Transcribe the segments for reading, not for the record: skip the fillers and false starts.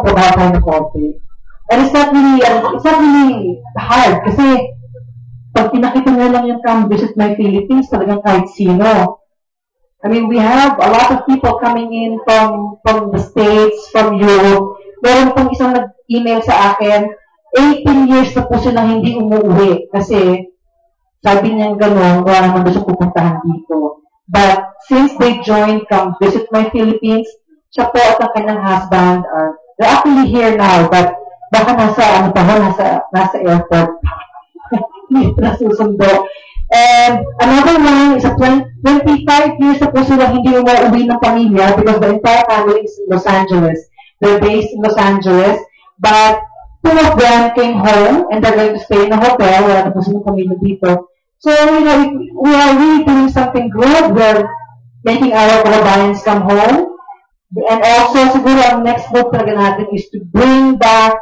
magtrabaho ng coffee. And it's not really hard kasi pag pinakita mo lang yung Come Visit My Philippines, talagang kahit sino. I mean, we have a lot of people coming in from the States, from Europe. Meron pong isang nag-email sa akin, 18 years na po silang hindi umuwi kasi sabi niya gano'n, wala naman gusto pupuntahan dito. But since they joined Come Visit My Philippines, siya po at ang kanyang husband, they're actually here now, but baka nasa airport pa. Hindi na susundo. And another one is 25 years na po sila hindi umuwi ng pamilya because the entire family is in Los Angeles. They're based in Los Angeles, but two of them came home and they're going to stay in a hotel. Wala na po silang pamilya dito. So, we are really doing something good. We're making our kababayans come home. And also, siguro, ang next move talaga natin is to bring back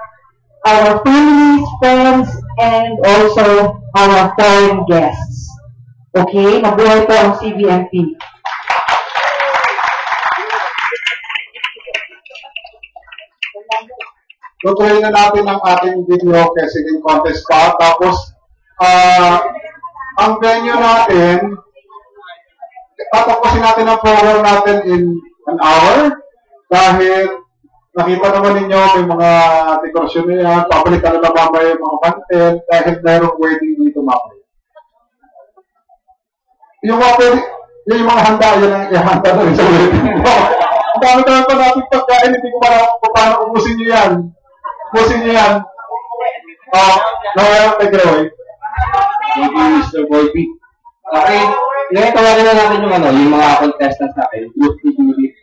our families, friends, and also our foreign guests. Okay? Mabuhay po ang CVMP. Tutuloy na natin ang ating video casting contest pa. Tapos, ang venue natin, tatapusin natin ang program natin in an hour dahil nakita naman ninyo may mga dekorasyon na yan, papalitan na mamaya yung mga content dahil mayroong wedding dito mamaya. Yung mga handa, yun ang ihanda na rin sa wedding mo. Ang dami-dami pa natin pagkain, hindi ko paano ubusin nyo yan. Ubusin nyo yan. Take it away. Thank you, Mr. Volpi. Okay, ngayon tawagan na natin yung mga contestants natin. Group to group.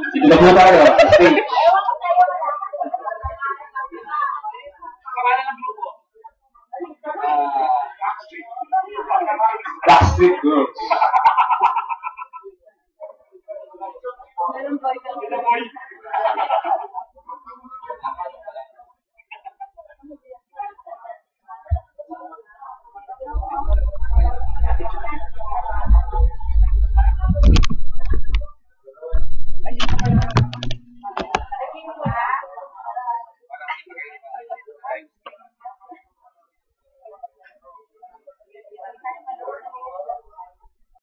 Sige na po tayo.